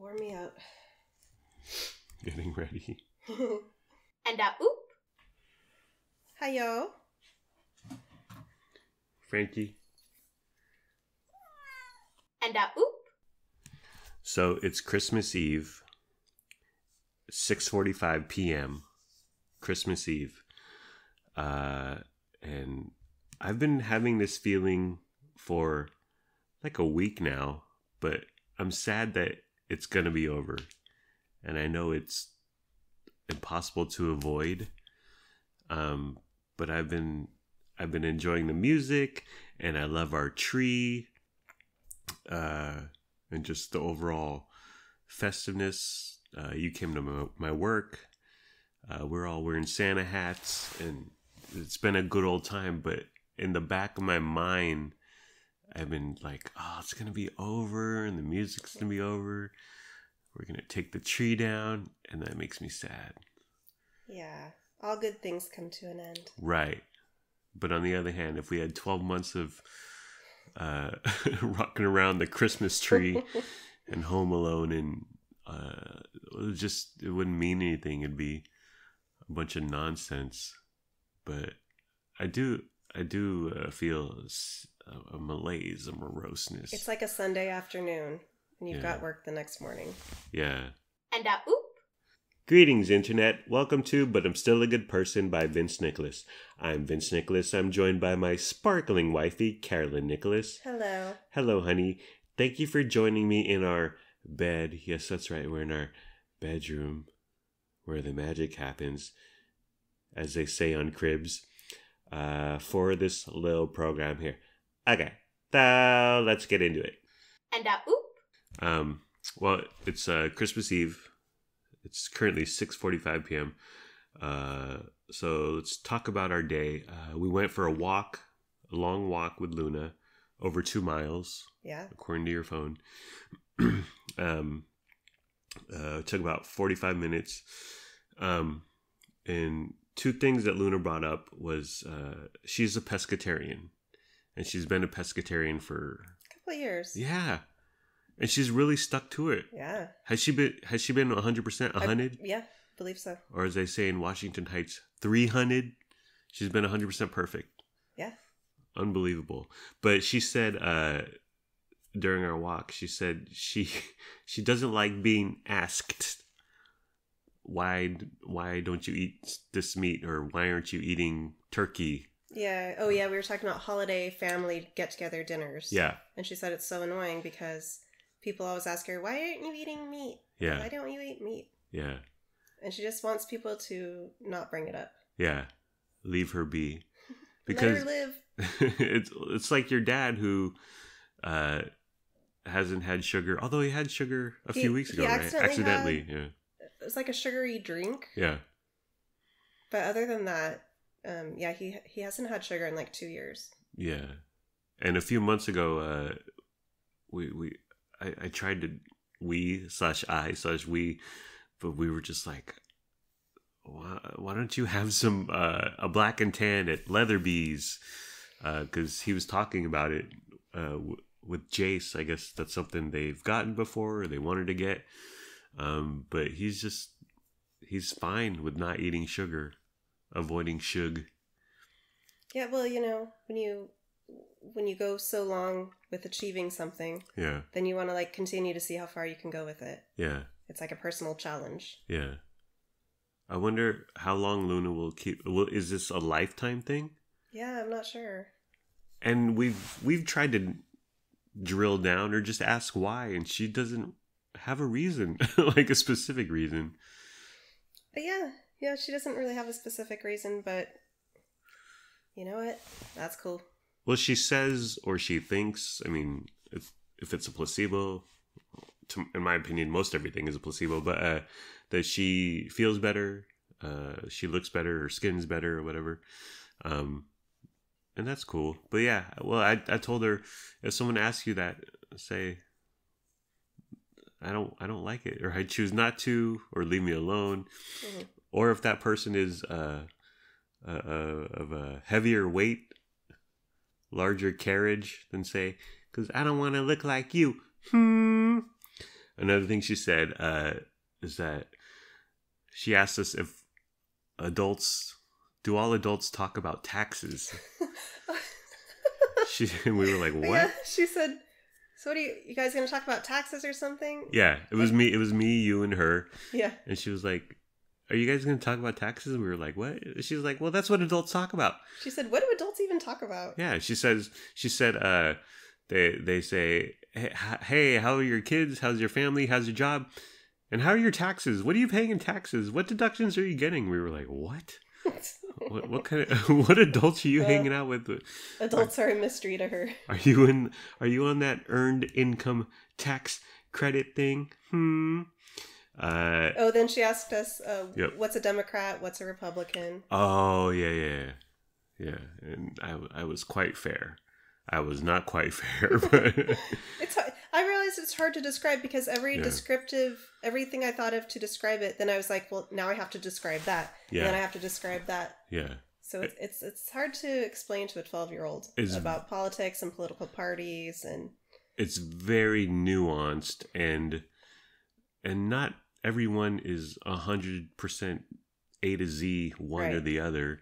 warm me out. Getting ready. And oop. Hi, yo. Frankie. And oop. So it's Christmas Eve, 6:45 p.m. Christmas Eve. And I've been having this feeling for like a week now, but I'm sad that it's going to be over. And I know it's impossible to avoid. But I've been enjoying the music, and I love our tree, and just the overall festiveness. You came to my work. We're all wearing Santa hats, and it's been a good old time. But in the back of my mind, I've been like, oh, it's going to be over, and the music's going to be over. We're going to take the tree down, and that makes me sad. Yeah, all good things come to an end. Right. But on the other hand, if we had 12 months of rocking around the Christmas tree and Home Alone, and it wouldn't mean anything. It'd be a bunch of nonsense. But I do feel a malaise, a moroseness. It's like a Sunday afternoon, and you've got work the next morning. Yeah. And oop. Greetings, Internet. Welcome to But I'm Still a Good Person by Vince Nicholas. I'm Vince Nicholas. I'm joined by my sparkling wifey, Carolyn Nicholas. Hello. Hello, honey. Thank you for joining me in our bed. Yes, that's right. We're in our bedroom where the magic happens, as they say on Cribs, for this little program here. Okay, so let's get into it. And oop. Well, it's Christmas Eve. It's currently 6:45 p.m. So let's talk about our day. We went for a long walk with Luna, over 2 miles. Yeah. According to your phone. It took about 45 minutes. And two things that Luna brought up was she's a pescatarian. And she's been a pescatarian for A couple of years. Yeah. And she's really stuck to it. Yeah. Has she been 100%, 100? Yeah, believe so. Or as they say in Washington Heights, 300? She's been 100% perfect. Yeah. Unbelievable. But she said during our walk, she said she doesn't like being asked, why don't you eat this meat, or why aren't you eating turkey? Yeah. Oh, yeah, we were talking about holiday family get-together dinners. Yeah. And she said it's so annoying because people always ask her, why aren't you eating meat? Yeah. Why don't you eat meat? Yeah. And she just wants people to not bring it up. Yeah. Leave her be. Let her live. it's like your dad who hasn't had sugar, although he had sugar a few weeks ago, right? Accidentally. Yeah. It was like a sugary drink. Yeah. But other than that, he hasn't had sugar in like 2 years. Yeah. And a few months ago, I tried to we, but we were just like, why don't you have some a black and tan at Leatherby's? Because he was talking about it with Jace. I guess that's something they've gotten before, or they wanted to get. But he's fine with not eating sugar, avoiding sugar. Yeah, well, when you go so long with achieving something, yeah, then you want to like continue to see how far you can go with it. Yeah. It's like a personal challenge. Yeah. I wonder how long Luna will keep. Is this a lifetime thing? Yeah, I'm not sure. And we've tried to drill down or just ask why, and she doesn't have a reason, like a specific reason. But yeah, she doesn't really have a specific reason, but you know what? That's cool. Well, she says, or she thinks, I mean, if it's a placebo, in my opinion, most everything is a placebo, but that she feels better, she looks better, her skin's better, or whatever. And that's cool. But yeah, well, I told her, if someone asks you that, say, I don't like it, or I choose not to, or leave me alone. Mm-hmm. Or if that person is of a heavier weight, larger carriage, then say, because I don't want to look like you. another thing she said is that she asked us if do all adults talk about taxes? And we were like, what? Yeah, she said, so what are you guys going to talk about taxes or something? Yeah, it was me, you and her. Yeah. And she was like, are you guys going to talk about taxes? And we were like, what? She was like, well, that's what adults talk about. She said, what do adults even talk about? Yeah, she said, they say, hey, how are your kids? How's your family? How's your job? And how are your taxes? What are you paying in taxes? What deductions are you getting? We were like, what? What kind of what adults are you hanging out with? Adults are a mystery to her. Are you on that earned income tax credit thing? Then she asked us, yep. What's a Democrat? What's a Republican? Oh, yeah. And I was quite fair. I was not quite fair, but I realized it's hard to describe because everything I thought of to describe it, then I was like, well, now I have to describe that. Yeah. And then I have to describe that. Yeah. So it's hard to explain to a 12-year-old about politics and political parties, and it's very nuanced, and not everyone is 100% A to Z one right. or the other.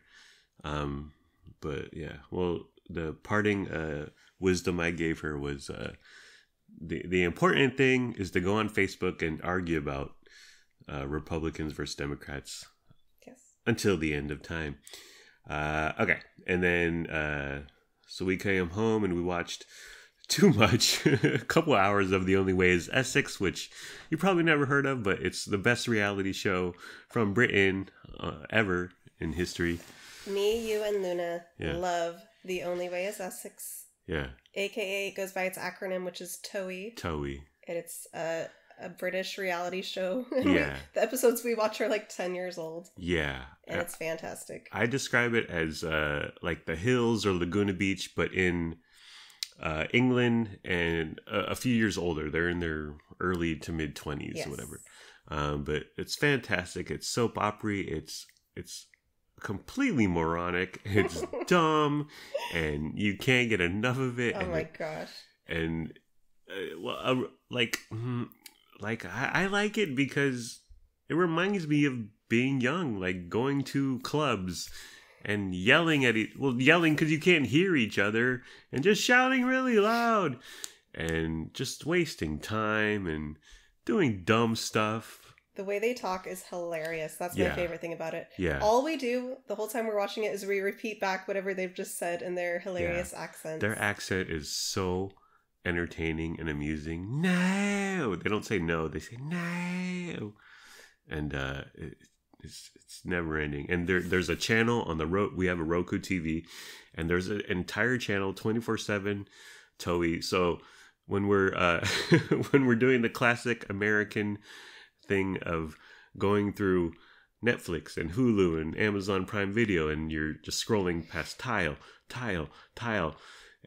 But yeah, well, the parting wisdom I gave her was the important thing is to go on Facebook and argue about Republicans versus Democrats. Yes. Until the end of time. Okay, and then so we came home and we watched too much, a couple hours of The Only Way is Essex, which you probably never heard of, but it's the best reality show from Britain ever in history. Me, you, and Luna love The Only Way is Essex. Yeah. AKA, it goes by its acronym, which is TOEI. TOEI. And it's a British reality show. Yeah. The episodes we watch are like 10 years old. Yeah. And it's fantastic. I describe it as like the Hills or Laguna Beach, but in England and a few years older. They're in their early to mid 20s or whatever. But it's fantastic. It's soap opera. It's completely moronic. It's dumb, and you can't get enough of it. Oh my gosh! And I like it because it reminds me of being young, like going to clubs and yelling at yelling because you can't hear each other, and just shouting really loud, and just wasting time and doing dumb stuff. The way they talk is hilarious. That's my favorite thing about it. Yeah. All we do the whole time we're watching it is we repeat back whatever they've just said in their hilarious accents. Their accent is so entertaining and amusing. No! They don't say no. They say no. And it's never ending. And there's a channel on the we have a Roku TV, and there's an entire channel 24/7 TOEI. So when we're when we're doing the classic American thing of going through Netflix and Hulu and Amazon Prime Video, and you're just scrolling past tile,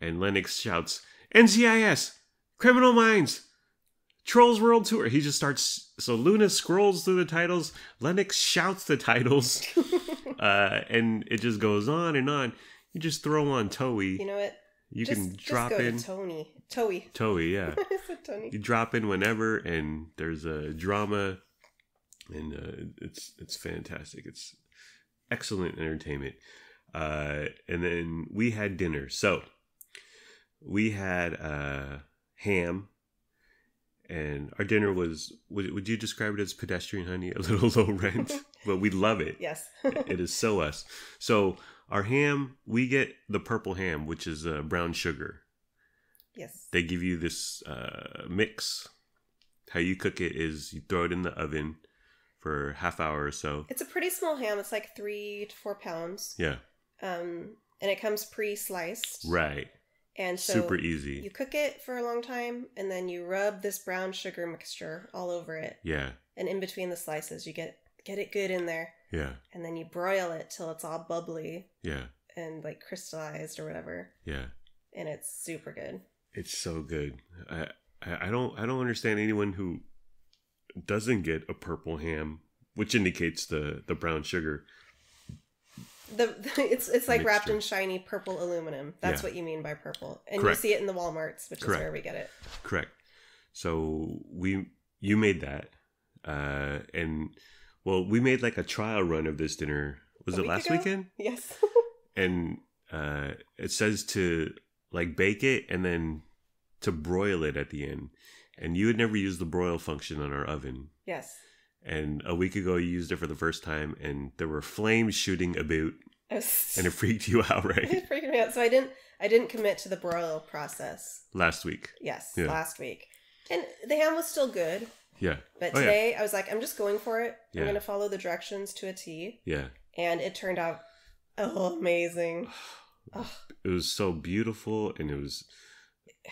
and Lennox shouts, NCIS, Criminal Minds, Trolls World Tour. He just starts, so Luna scrolls through the titles, Lennox shouts the titles, and it just goes on and on. You just throw on TOEI. You know what? You can drop in. TOEI, yeah. Tony. You drop in whenever, and there's a drama, and it's fantastic. It's excellent entertainment. And then we had dinner. So we had ham, and our dinner was, would you describe it as pedestrian, honey? A little low rent, but we love it. Yes. It is so us. So our ham, we get the purple ham, which is brown sugar. Yes. They give you this mix. How you cook it is you throw it in the oven for half hour or so. It's a pretty small ham. It's like 3 to 4 pounds. Yeah. And it comes pre-sliced. Right. And so super easy. You cook it for a long time, and then you rub this brown sugar mixture all over it. Yeah. And in between the slices, you get it good in there. Yeah. And then you broil it till it's all bubbly. Yeah. And like crystallized or whatever. Yeah. And it's super good. It's so good. I don't understand anyone who doesn't get a purple ham, which indicates the brown sugar. It's like mixture. Wrapped in shiny purple aluminum. That's what you mean by purple. And Correct. You see it in the Walmarts, which Correct. Is where we get it. Correct. So we you made that, and well, we made like a trial run of this dinner. Was it last weekend? Yes. And it says to like bake it and then to broil it at the end. And you had never used the broil function on our oven. Yes. And a week ago, you used it for the first time, and there were flames shooting about, and it freaked you out, right? It freaked me out. So I didn't commit to the broil process Last week. Yes, Yeah. last week, and the ham was still good. Yeah. But today I was like, I'm just going for it. Yeah. I'm going to follow the directions to a T. Yeah. And it turned out amazing. It was so beautiful, and it was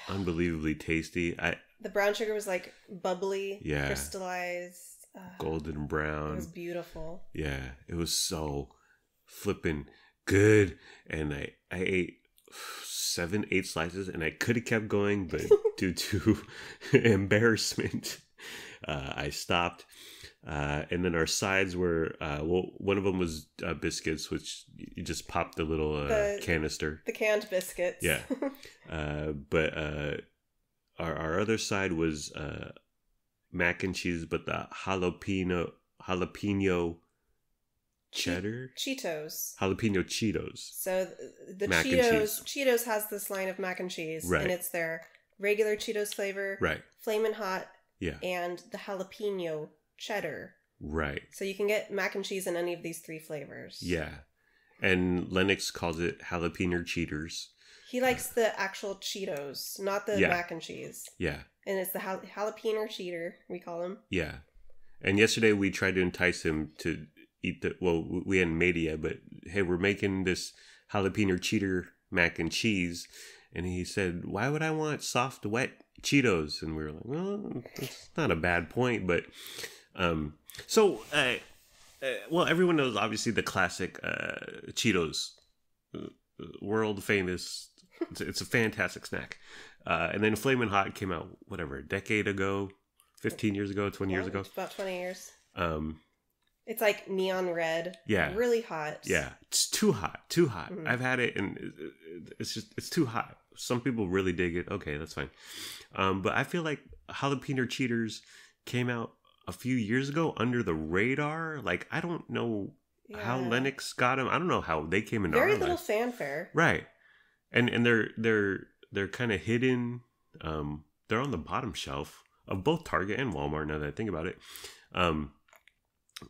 unbelievably tasty. The brown sugar was like bubbly, Yeah. crystallized. Golden brown. It was beautiful. Yeah, it was so flipping good. And I ate 7, 8 slices, and I could have kept going, but due to embarrassment, I stopped. And then our sides were, one of them was biscuits, which you just pop the little canister. The canned biscuits. Yeah. But our other side was mac and cheese, but the jalapeno cheddar? Cheetos. Jalapeno Cheetos. So the Mac and Cheetos has this line of mac and cheese. Right. And it's their regular Cheetos flavor. Right. Flamin' Hot. Yeah. And the jalapeno cheddar. Right. So you can get mac and cheese in any of these 3 flavors. Yeah. And Lennox calls it jalapeno cheaters. He likes the actual Cheetos, not the mac and cheese. Yeah. And it's the jalapeno cheater, we call him. Yeah. And yesterday we tried to entice him to eat we hadn't made it yet, but hey, we're making this jalapeno cheater mac and cheese. And he said, why would I want soft, wet Cheetos? And we were like, well, it's not a bad point, but well, everyone knows obviously the classic Cheetos, world famous. It's a fantastic snack. And then Flamin' Hot came out, whatever, a decade ago, 15 years ago, 20 years ago. About 20 years. It's like neon red. Yeah. Really hot. Yeah. It's too hot. Too hot. Mhm. I've had it and it's too hot. Some people really dig it. Okay, that's fine. But I feel like jalapeno cheaters came out a few years ago under the radar. Like, I don't know how Yeah. Lennox got them. I don't know how they came into Very our little life. fanfare. Right. And they're kind of hidden. They're on the bottom shelf of both Target and Walmart now that I think about it.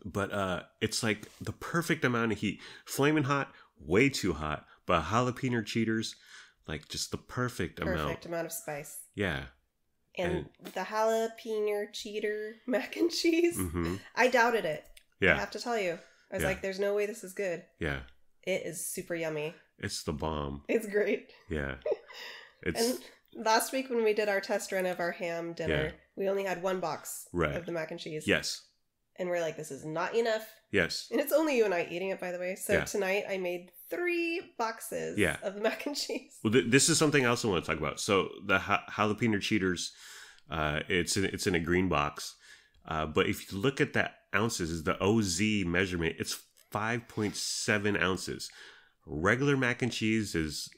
But it's like the perfect amount of heat. Flaming hot, way too hot. But jalapeno cheaters, like just the perfect amount. Perfect amount of spice. Yeah. And the jalapeno cheater mac and cheese, Mm-hmm. I doubted it. I Yeah. have to tell you. I was Yeah. like, there's no way this is good. Yeah. It is super yummy. It's the bomb. It's great. Yeah. It's And last week when we did our test run of our ham dinner, Yeah. we only had one box Right. of the mac and cheese. yes. And we're like, this is not enough. Yes. And it's only you and I eating it, by the way. So Yeah. tonight I made 3 boxes Yeah. of the mac and cheese. Well, this is something I also want to talk about. So the jalapeno cheaters, it's in a green box, but if you look at the ounces, is the OZ measurement, it's 5.7 ounces. Regular mac and cheese is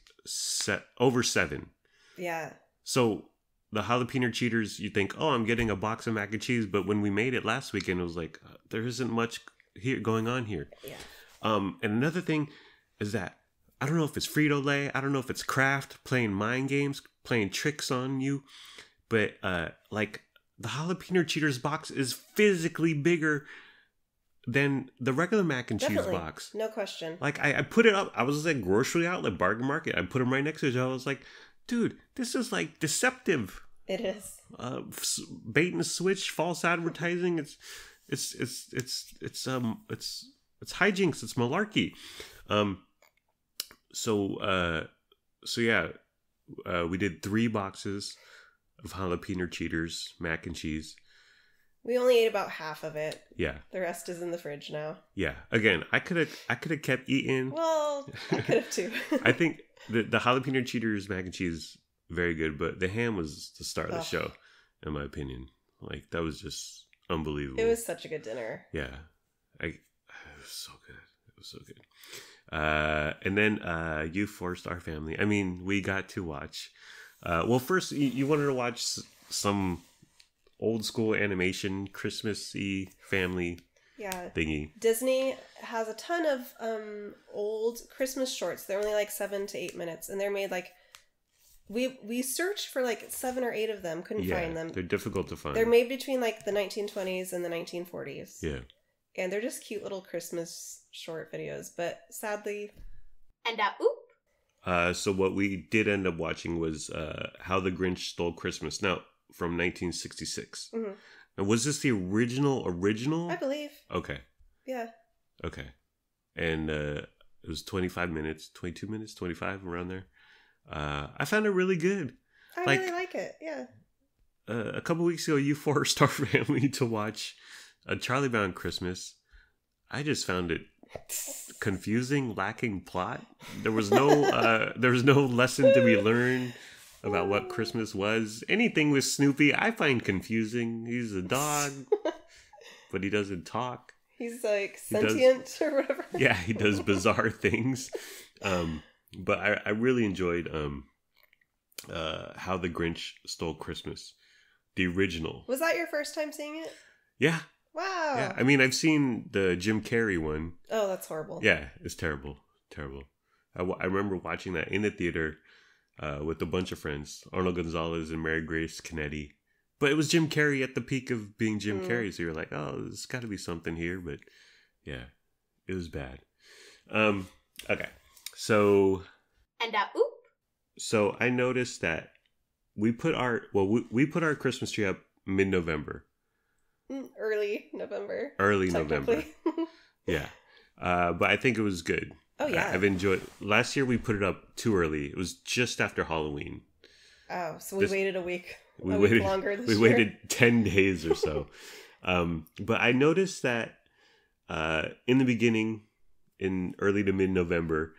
over 7. Yeah. So the jalapeno cheaters, you think, oh, I'm getting a box of mac and cheese, but when we made it last weekend, it was like there isn't much here going on here. Yeah. And another thing is that I don't know if it's Frito-Lay, I don't know if it's Kraft playing mind games, playing tricks on you, but like the jalapeno cheaters box is physically bigger than the regular mac and Definitely. cheese box. No question. Like I put it up, I was at grocery outlet, bargain market, I put them right next to each other. I was like, dude, this is like deceptive. It is. Bait and switch, false advertising. It's hijinks. It's malarkey. So yeah, we did 3 boxes of jalapeno cheaters mac and cheese. We only ate about half of it. Yeah, The rest is in the fridge now. yeah. Again, I could have kept eating. Well, I could have too. I think the jalapeno cheaters mac and cheese very good, but the ham was the star of the Ugh. show, in my opinion. Like that was just unbelievable. It was such a good dinner. Yeah, it was so good. It was so good. And then you forced our family. I mean, we got to watch. Well, first you wanted to watch some old school animation, Christmassy family thingy. Disney has a ton of old Christmas shorts. They're only like 7 to 8 minutes, and they're made like we searched for like 7 or 8 of them, couldn't find them. They're difficult to find. They're made between like the 1920s and the 1940s. Yeah, and they're just cute little Christmas short videos. But sadly, so what we did end up watching was How the Grinch Stole Christmas. Now, from 1966. Mm-hmm. And was this the original? I believe. Okay. Yeah. Okay. And it was 25 minutes, 22 minutes, 25, around there. I found it really good. I really like it, yeah. A couple weeks ago, you forced our family to watch A Charlie Brown Christmas. I just found it confusing, lacking plot. There was no lesson to be learned about what Christmas was. Anything with Snoopy, I find confusing. He's a dog, but he doesn't talk. He's like sentient or whatever. Yeah, he does bizarre things. But I really enjoyed How the Grinch Stole Christmas, the original. Was that your first time seeing it? Yeah. Wow. Yeah, I mean, I've seen the Jim Carrey one. Oh, that's horrible. Yeah, it's terrible. Terrible. I remember watching that in the theater with a bunch of friends, Arnold Gonzalez and Mary Grace Kennedy. But it was Jim Carrey at the peak of being Jim Carrey, so you're like, oh, there's got to be something here. But yeah, it was bad. Okay, so... So I noticed that we put our Christmas tree up mid-November. Early November. Early November. Yeah. But I think it was good. Oh, yeah. I've enjoyed... Last year we put it up too early. It was just after Halloween. Oh, so we waited a week. We waited longer this year. We waited 10 days or so. But I noticed that in the beginning, in early to mid-November,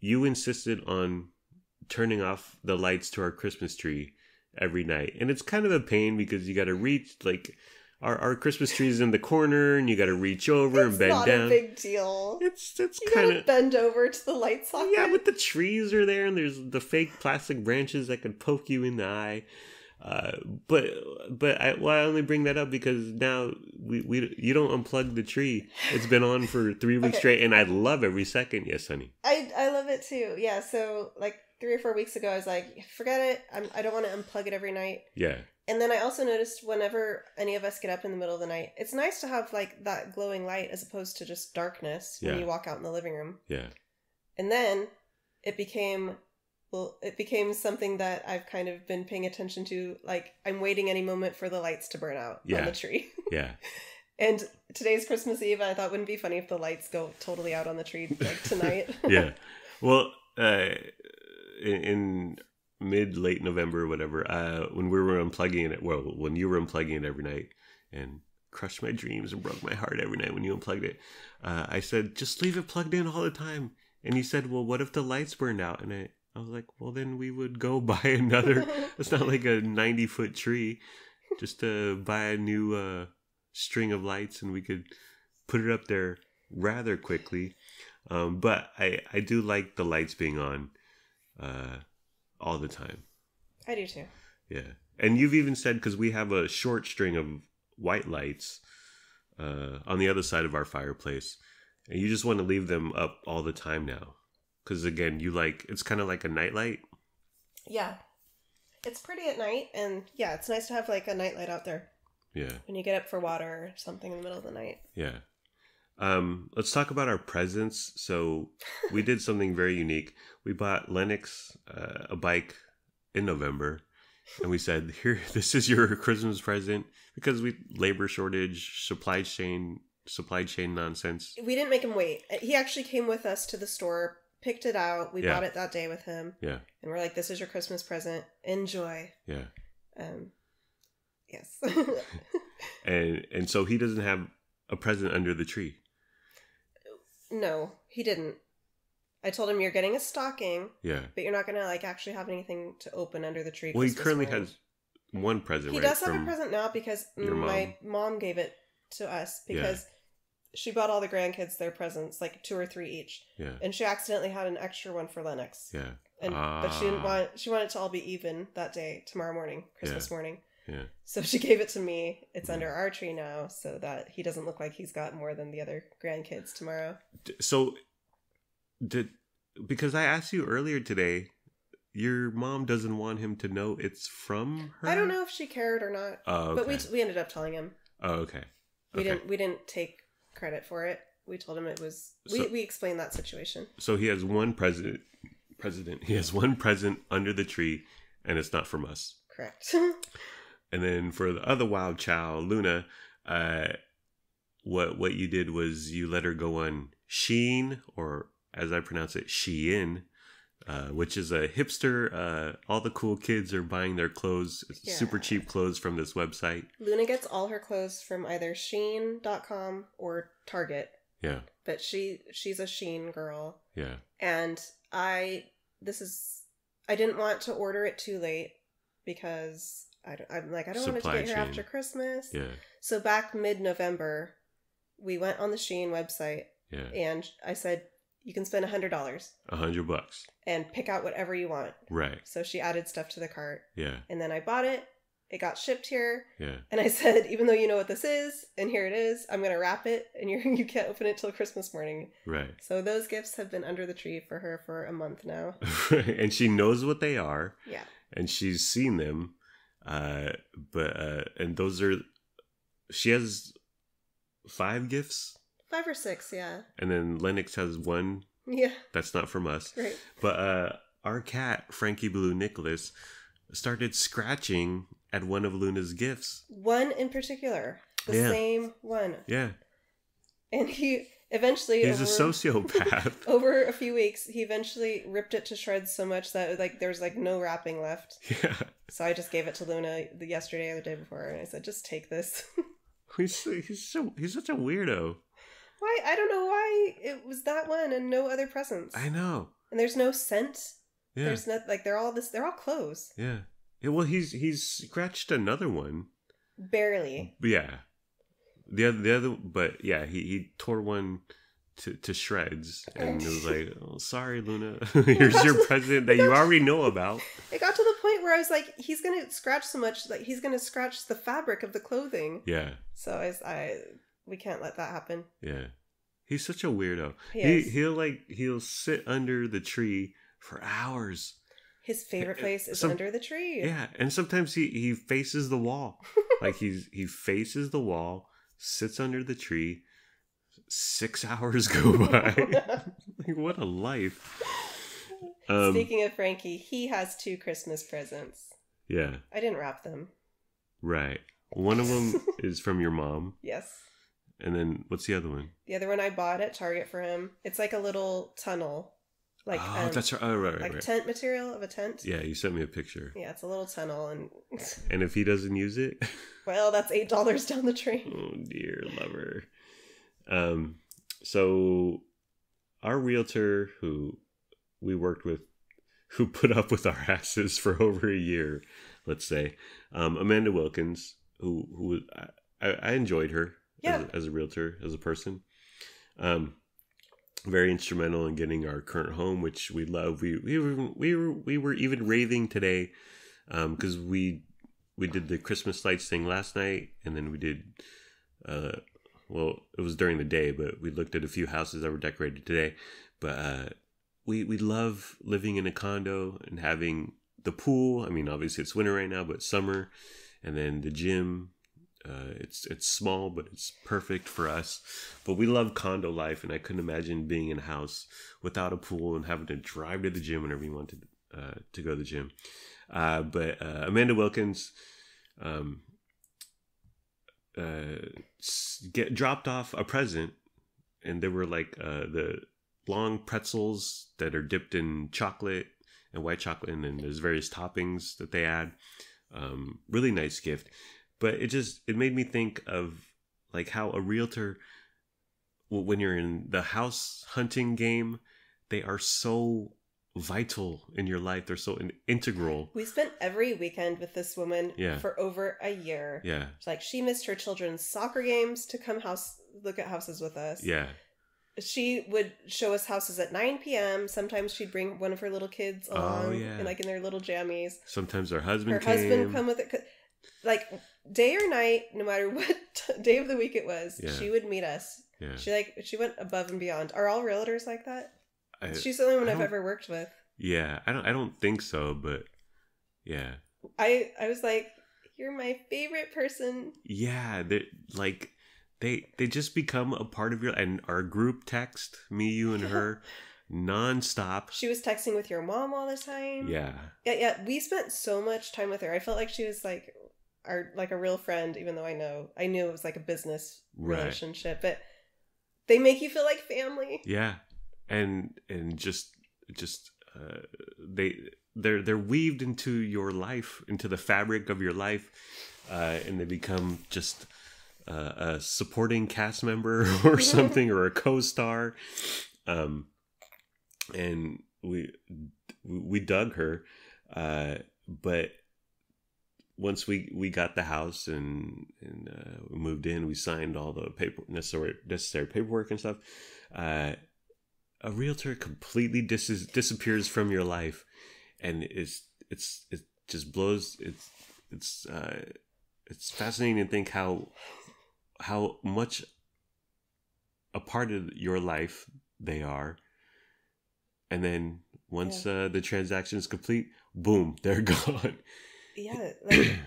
you insisted on turning off the lights to our Christmas tree every night. And it's kind of a pain because you got to reach, like, our Christmas tree is in the corner and you got to reach over and bend down. It's not a big deal. It's you kind of bend over to the light socket. Yeah, but the trees are there and there's the fake plastic branches that could poke you in the eye. But I only bring that up because now you don't unplug the tree. It's been on for 3 weeks straight, and I love every second. Yes, honey. I love it too. Yeah. So like 3 or 4 weeks ago, I was like, forget it. I don't want to unplug it every night. Yeah. And then I also noticed whenever any of us get up in the middle of the night, it's nice to have like that glowing light as opposed to just darkness when you walk out in the living room. Yeah. And then it became something that I've kind of been paying attention to. Like, I'm waiting any moment for the lights to burn out on the tree. Yeah. And today's Christmas Eve, and I thought, wouldn't it be funny if the lights go totally out on the tree, like, tonight? Yeah. Well, in late November or whatever, when we were unplugging it, when you were unplugging it every night and crushed my dreams and broke my heart every night when you unplugged it, I said, just leave it plugged in all the time. And you said, well, what if the lights burned out? And I was like, well, then we would go buy another. It's not like a 90-foot tree. Just to buy a new string of lights and we could put it up there rather quickly. But I do like the lights being on all the time. I do too. Yeah. And you've even said, because we have a short string of white lights on the other side of our fireplace, and you just want to leave them up all the time now. Because, again, it's kind of like a nightlight. Yeah. It's pretty at night, and, yeah, it's nice to have, like, a nightlight out there. Yeah. When you get up for water or something in the middle of the night. Yeah. Let's talk about our presents. So, we did something very unique. We bought Lennox a bike in November, and we said, here, this is your Christmas present, because labor shortage, supply chain nonsense. We didn't make him wait. He actually came with us to the store, picked it out. We bought it that day with him. Yeah. And we're like, this is your Christmas present. Enjoy. Yeah. Yes. and so he doesn't have a present under the tree. No, he didn't. I told him, you're getting a stocking. Yeah. But you're not going to like actually have anything to open under the tree. Well, he currently has one present, He does have a present now because my mom gave it to us because she bought all the grandkids their presents, like 2 or 3 each. Yeah. And she accidentally had an extra one for Lennox. Yeah. But she didn't want, she wanted it to all be even that day, tomorrow morning, Christmas morning. Yeah. So she gave it to me. It's under our tree now, so that he doesn't look like he's got more than the other grandkids tomorrow. So, because I asked you earlier today, your mom doesn't want him to know it's from her? I don't know if she cared or not. Oh, okay. But we ended up telling him. Oh, okay. We didn't take credit for it. We told him it was... We explained that situation. So he has one present. He has one present under the tree, and it's not from us. Correct. And then for the other wild child, Luna, what you did was you let her go on Shein, or as I pronounce it, Shein, which is a hipster. All the cool kids are buying their clothes, super cheap clothes from this website. Luna gets all her clothes from either Shein.com or Target. Yeah. But she's a Shein girl. Yeah. And I didn't want to order it too late because I don't want it to get here after Christmas. Yeah. So back mid-November, we went on the Shein website. Yeah. And I said, you can spend $100. $100. And pick out whatever you want. Right. So she added stuff to the cart. Yeah. And then I bought it. It got shipped here. Yeah. And I said, even though you know what this is, and here it is, I'm going to wrap it, and you can't open it till Christmas morning. Right. So those gifts have been under the tree for her for a month now. And she knows what they are. Yeah. And she's seen them. And those are, she has 5 gifts. 5 or 6, yeah. And then Lennox has 1. Yeah. That's not from us. Right. But our cat, Frankie Blue Nicholas, started scratching at one of Luna's gifts. One in particular. The same one. Yeah. And he eventually... He's a sociopath. Over a few weeks, he eventually ripped it to shreds so much that there's no wrapping left. Yeah. So I just gave it to Luna yesterday or the day before, and I said, just take this. He's such a weirdo. Why? I don't know why it was that one and no other presents. I know. And there's no scent. Yeah. There's not they're all clothes. Yeah. Well, he's scratched another one. Barely. Yeah. The other, but yeah, he tore one to shreds, and it was like, oh, sorry, Luna, here's your present that you already know about. It got to the point where I was like, he's gonna scratch so much, like he's gonna scratch the fabric of the clothing. Yeah. So we can't let that happen. Yeah. He's such a weirdo. He'll sit under the tree for hours. His favorite place is under the tree. Yeah, and sometimes he faces the wall. Like he faces the wall, sits under the tree. 6 hours go by. Like, what a life. Speaking of Frankie, he has 2 Christmas presents. Yeah. I didn't wrap them. Right. One of them is from your mom. Yes. And then what's the other one? The other one I bought at Target for him. It's like a little tunnel. That's right. Oh, right. Tent material of a tent. Yeah, you sent me a picture. Yeah, it's a little tunnel, and if he doesn't use it, well, that's $8 down the drain. Oh dear, lover. So our realtor who we worked with, who put up with our asses for over a year, let's say, Amanda Wilkins, who I enjoyed her as a realtor, as a person. Very instrumental in getting our current home, which we love. We were even raving today, because we did the Christmas lights thing last night, and then we did, well, it was during the day, but we looked at a few houses that were decorated today. But we love living in a condo and having the pool. I mean, obviously it's winter right now, but summer, and then the gym. It's small, but it's perfect for us. But we love condo life, and I couldn't imagine being in a house without a pool and having to drive to the gym whenever you wanted to go to the gym. But Amanda Wilkins dropped off a present, and there were the long pretzels that are dipped in chocolate and white chocolate, and then there's various toppings that they add. Really nice gift. But it made me think of how a realtor, when you're in the house hunting game, they are so vital in your life. They're so integral. We spent every weekend with this woman for over a year. Yeah. She missed her children's soccer games to come look at houses with us. Yeah. She would show us houses at 9 p.m. Sometimes she'd bring one of her little kids along in their little jammies. Sometimes her husband come with it. like day or night, no matter what day of the week it was, she would meet us. Yeah. She went above and beyond. Are all realtors like that? She's the only one I've ever worked with. Yeah, I don't think so, but yeah. I was like, you're my favorite person. Yeah, they just become a part of and our group text, me, you, and her, nonstop. She was texting with your mom all the time. Yeah. Yeah. We spent so much time with her. I felt like she was like a real friend, even though I knew it was like a business relationship, but they make you feel like family. Yeah, and just they're weaved into your life, into the fabric of your life, and they become just a supporting cast member or something, or a co-star. And we dug her, but once we got the house and we moved in, we signed all the necessary paperwork and stuff. A realtor completely disappears from your life, and it just blows. It's fascinating to think how much a part of your life they are, and then once the transaction is complete, boom, they're gone. Yeah, like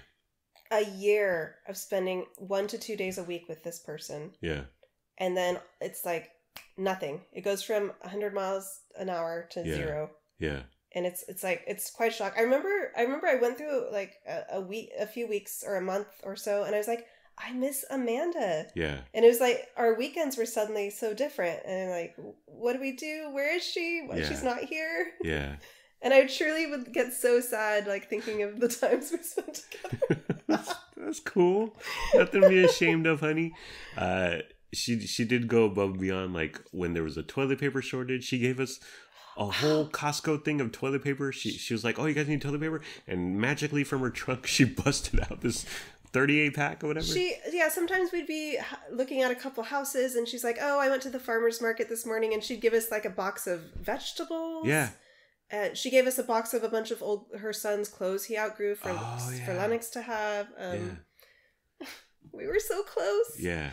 a year of spending 1 to 2 days a week with this person. Yeah, and then it's like nothing. It goes from 100 miles an hour to 0. Yeah. And it's like, it's quite shocking. I remember I went through like a few weeks or a month or so, and I was like, I miss Amanda. Yeah. And it was like our weekends were suddenly so different, and I'm like, what do we do? Where is she? Why she's not here? Yeah. And I truly would get so sad, like thinking of the times we spent together. That's cool. Nothing to be ashamed of, honey. She did go above and beyond. Like when there was a toilet paper shortage, she gave us a whole Costco thing of toilet paper. She was like, "Oh, you guys need toilet paper?" And magically from her trunk, she busted out this 38 pack or whatever. Sometimes we'd be looking at a couple houses, and she's like, "Oh, I went to the farmer's market this morning," and she'd give us like a box of vegetables. Yeah. She gave us a box of a bunch of her son's clothes he outgrew for Lennox to have. We were so close. Yeah.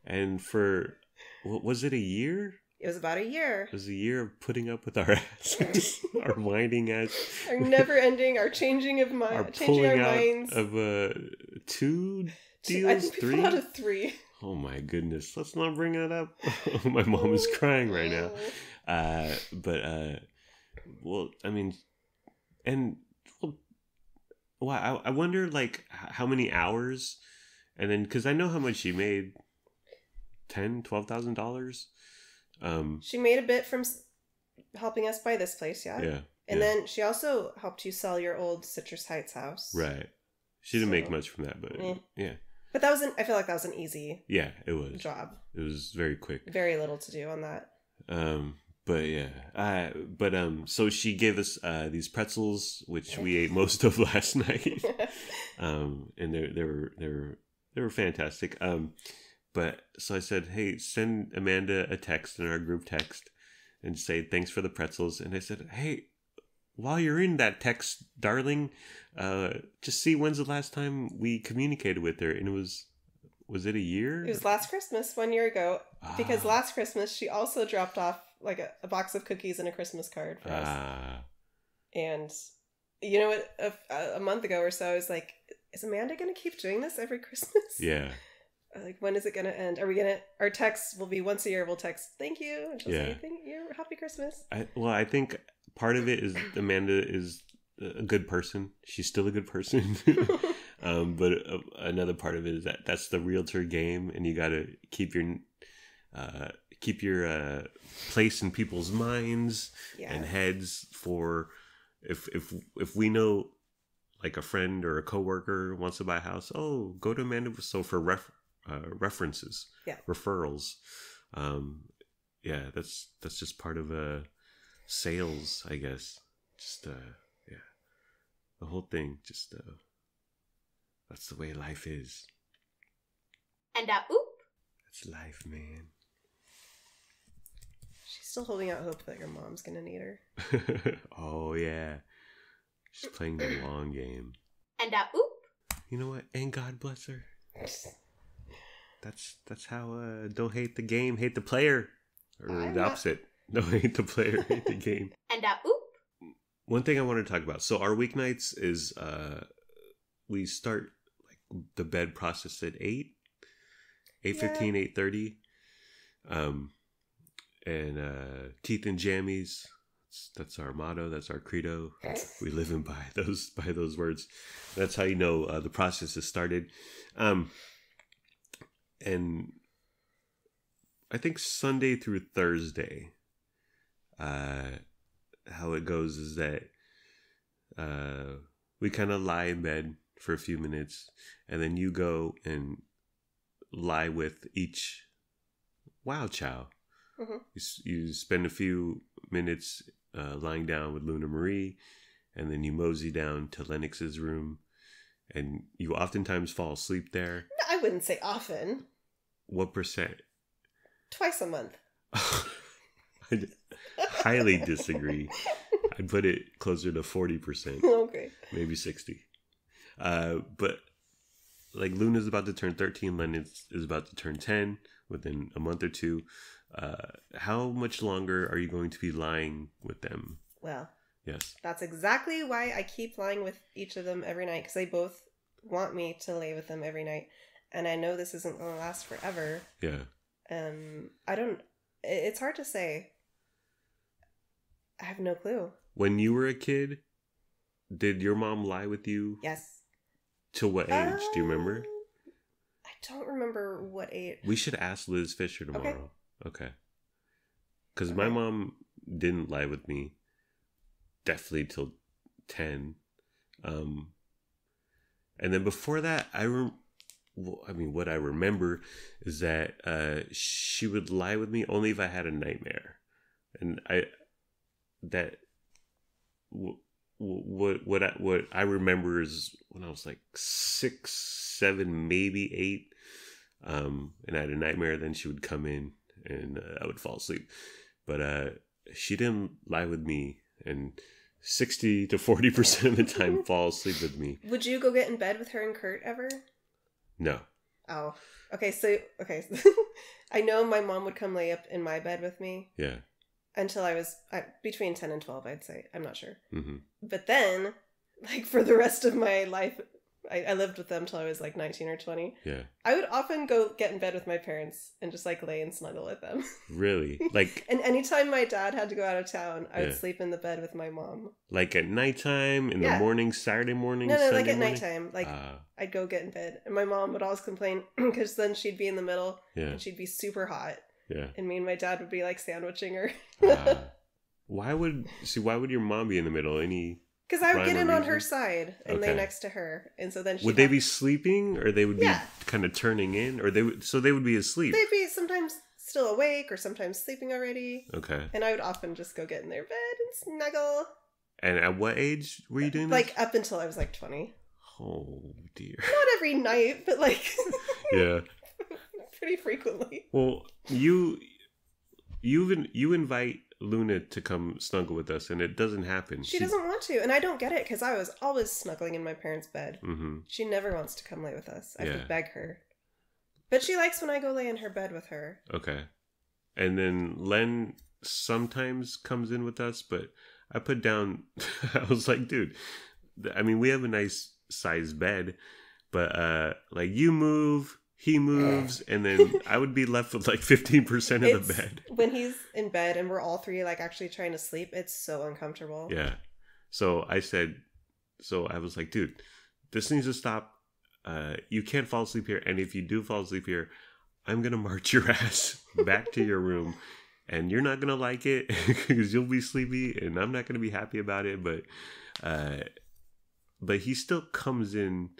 And for, what was it, a year? It was about a year. It was a year of putting up with our asses, our whining ass. Our never ending, our changing of minds. Changing our minds. Of 2 deals, I think we 3? Put out of 3. Oh my goodness. Let's not bring that up. My mom is crying right now. Well, I mean, and I wonder like how many hours, and then because I know how much she made, $12,000. She made a bit from helping us buy this place, yeah. And then she also helped you sell your old Citrus Heights house, right? She didn't make much from that, but yeah. But I feel like that was an easy job. It was very quick. Very little to do on that. But yeah, so she gave us these pretzels, which we ate most of last night, and they were fantastic. But so I said, hey, send Amanda a text in our group text and say thanks for the pretzels. And I said, hey, while you're in that text, darling, just see when's the last time we communicated with her. And it was it a year? It was last Christmas, 1 year ago, because last Christmas she also dropped off like a box of cookies and a Christmas card for us. And you know what? A month ago or so, I was like, is Amanda going to keep doing this every Christmas? Yeah. Like, when is it going to end? Our texts will be once a year. We'll text, thank you. And she'll say, thank you. Happy Christmas. I think part of it is Amanda is a good person. She's still a good person. But another part of it is that's the realtor game, and you got to keep your place in people's minds and heads for if we know like a friend or a coworker wants to buy a house, go to Amanda. So for references, referrals, that's just part of sales, I guess. Just the whole thing. Just that's the way life is. And oop, that's life, man. She's still holding out hope that your mom's gonna need her. Oh yeah, she's playing the long game. And oop. You know what? And God bless her. That's how don't hate the game, hate the player. Or the opposite. Don't hate the player, hate the game. And oop. One thing I want to talk about. So our weeknights is we start like the bed process at 8. 8:15, 8:30. And teeth and jammies. That's our motto. That's our credo. We live in by those words. That's how you know the process has started. And I think Sunday through Thursday, how it goes is that we kind of lie in bed for a few minutes, and then you go and lie with each wow chow. Mm-hmm. You spend a few minutes lying down with Luna Marie, and then you mosey down to Lennox's room, and you oftentimes fall asleep there. No, I wouldn't say often. What percent? Twice a month. I highly disagree. I'd put it closer to 40%. Okay. Maybe 60. But like Luna's about to turn 13, Lennox is about to turn 10 within a month or two. How much longer are you going to be lying with them? Well, yes. That's exactly why I keep lying with each of them every night, because they both want me to lay with them every night. And I know this isn't going to last forever. Yeah. It's hard to say. I have no clue. When you were a kid, did your mom lie with you? Yes. To what age? Do you remember? I don't remember what age. We should ask Liz Fisher tomorrow. Okay. Because my mom didn't lie with me definitely till 10. And then before that, what I remember is that she would lie with me only if I had a nightmare. And what I remember is when I was like 6, 7, maybe 8, and I had a nightmare. Then she would come in and I would fall asleep. But she didn't lie with me, and 60 to 40% of the time fall asleep with me. Would you go get in bed with her and Kurt ever? No. Oh, okay. I know my mom would come lay up in my bed with me. Yeah. Until I was between 10 and 12, I'd say. I'm not sure. Mm-hmm. But then, like, for the rest of my life, I lived with them till I was like 19 or 20. Yeah. I would often go get in bed with my parents and just like lay and snuggle with them. Really? Like. And anytime my dad had to go out of town, I would sleep in the bed with my mom. Like at nighttime, in the morning, Saturday morning? No, Sunday like at morning? nighttime. Like I'd go get in bed. And my mom would always complain because then she'd be in the middle and she'd be super hot. Yeah. And me and my dad would be like sandwiching her. Why would your mom be in the middle? Because I would get in on her side and lay next to her, and so then would they be sleeping, or they would be kind of turning in, or they would be asleep? They'd be sometimes still awake, or sometimes sleeping already. Okay. And I would often just go get in their bed and snuggle. And at what age were you doing this? Like up until I was like 20. Oh dear. Not every night, but like. Yeah. Pretty frequently. Well, you invite Luna to come snuggle with us, and it doesn't happen. She doesn't want to, and I don't get it, because I was always snuggling in my parents' bed. Mm-hmm. She never wants to come lay with us. I have to beg her. But she likes when I go lay in her bed with her. Okay. And then Len sometimes comes in with us, but I put down, I was like, dude, I mean, we have a nice sized bed, but like you move, he moves, and then I would be left with like 15% of the bed. When he's in bed and we're all three like actually trying to sleep, it's so uncomfortable. Yeah. So I was like, dude, this needs to stop. You can't fall asleep here. And if you do fall asleep here, I'm going to march your ass back to your room. And you're not going to like it because you'll be sleepy and I'm not going to be happy about it. But he still comes in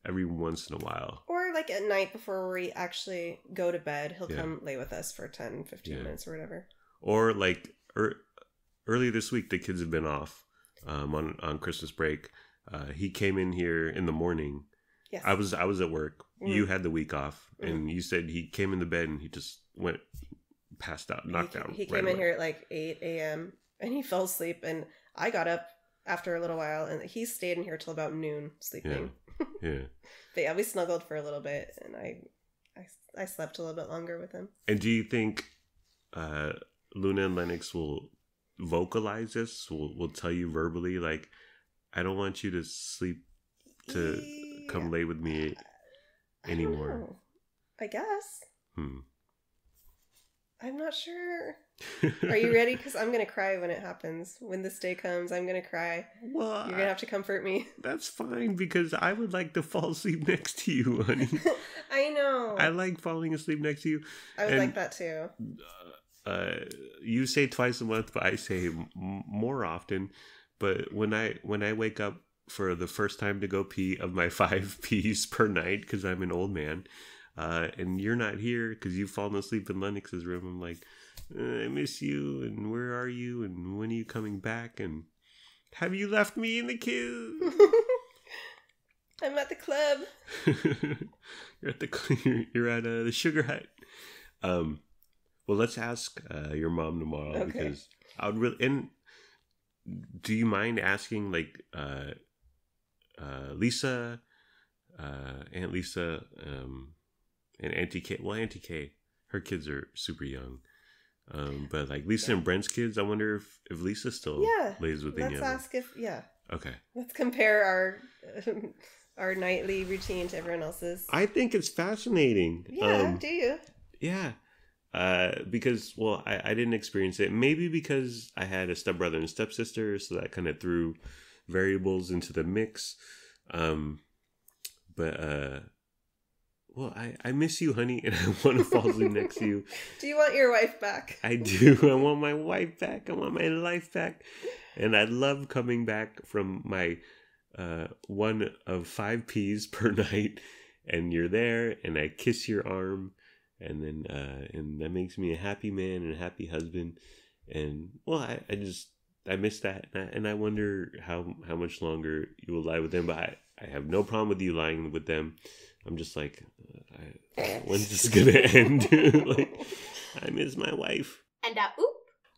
every once in a while. Or like at night before we actually go to bed, he'll come lay with us for 10, 15 minutes or whatever. Or like earlier this week, the kids have been off on Christmas break. He came in here in the morning. Yes. I was at work. Mm-hmm. You had the week off, and you said he came in the bed and he just passed out, knocked out. He came in here at like 8 a.m. and he fell asleep, and I got up after a little while, and he stayed in here till about noon sleeping. Yeah. But yeah, we snuggled for a little bit, and I slept a little bit longer with him. And do you think Luna and Lennox will vocalize this? Will tell you verbally, like, I don't want you to sleep to come lay with me anymore? I guess. I'm not sure. Are you Are ready? Because I'm going to cry when it happens. When this day comes, I'm going to cry. Well, you're going to have to comfort me. That's fine, because I would like to fall asleep next to you, honey. I know. I like falling asleep next to you. I would like that too. You say twice a month, but I say more often. But when I wake up for the first time to go pee of my 5 pees per night, because I'm an old man, and you're not here because you've fallen asleep in Lennox's room, I'm like, I miss you, and where are you, and when are you coming back, and have you left me and the kids? I'm at the club. You're at the Sugar Hut. Well, let's ask your mom tomorrow, because I would really. And do you mind asking, like, Lisa, Aunt Lisa, and Auntie Kay? Well, Auntie Kay, her kids are super young. But like Lisa and Brent's kids, I wonder if Lisa still lays with any of them. Let's ask if Okay. Let's compare our nightly routine to everyone else's. I think it's fascinating. Yeah, do you? Yeah. Because, well, I didn't experience it. Maybe because I had a stepbrother and stepsister, so that kind of threw variables into the mix. Well, I miss you, honey, and I want to fall asleep next to you. Do you want your wife back? I do. I want my wife back. I want my life back. And I love coming back from my 1 of 5 peas per night, and you're there, and I kiss your arm, and then and that makes me a happy man and a happy husband. And, well, I miss that, and I wonder how much longer you will lie with them. But I have no problem with you lying with them. I'm just like, when's this gonna end? Like, I miss my wife. And oop.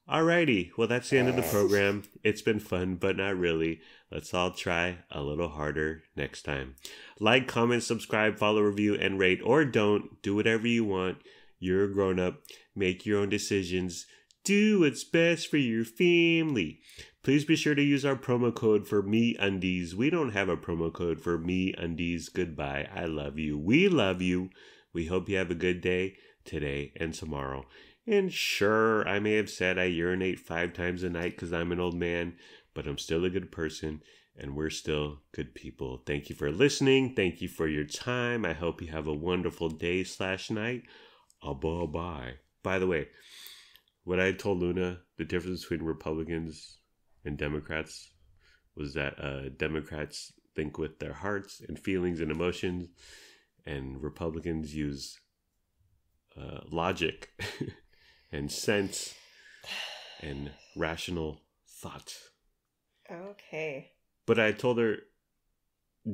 Alrighty, well, that's the end of the program. It's been fun, but not really. Let's all try a little harder next time. Like, comment, subscribe, follow, review, and rate, or don't. Do whatever you want. You're a grown-up. Make your own decisions. Do what's best for your family. Please be sure to use our promo code for MeUndies. We don't have a promo code for MeUndies. Goodbye. I love you. We love you. We hope you have a good day today and tomorrow. And sure, I may have said I urinate 5 times a night because I'm an old man, but I'm still a good person, and we're still good people. Thank you for listening. Thank you for your time. I hope you have a wonderful day/night. Bye. By the way, what I told Luna, the difference between Republicans and Democrats was that Democrats think with their hearts and feelings and emotions, and Republicans use logic and sense and rational thought. Okay. But I told her,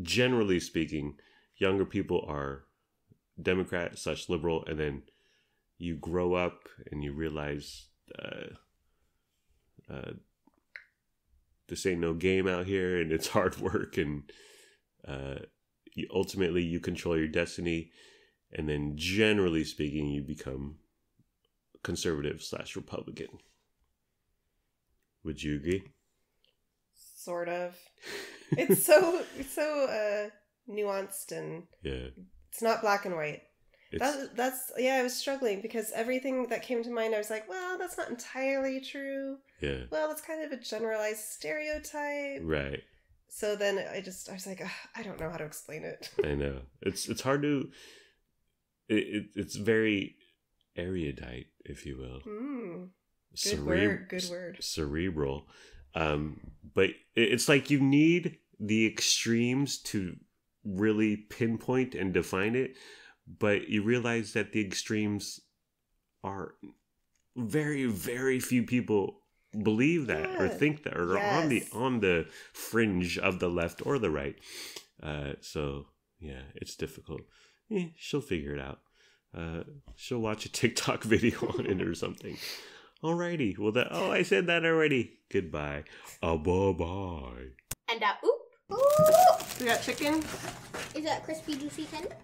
generally speaking, younger people are Democrat/liberal, and then you grow up and you realize this ain't no game out here, and it's hard work, and ultimately you control your destiny, and then generally speaking you become conservative/Republican. Would you agree? Sort of. It's so nuanced, and it's not black and white. That's I was struggling because everything that came to mind, I was like, well, that's not entirely true. Yeah. Well, it's kind of a generalized stereotype. Right. So then I was like, I don't know how to explain it. I know. It's hard to it's very erudite, if you will. Good word. Cerebral. But it's like you need the extremes to really pinpoint and define it. But you realize that the extremes are very, very few people believe that or think that or are on the fringe of the left or the right. So yeah, it's difficult. She'll figure it out. She'll watch a TikTok video on it or something. Alrighty. Well, I said that already. Goodbye. Bye-bye. And oop. We got chicken. Is that crispy, juicy tender?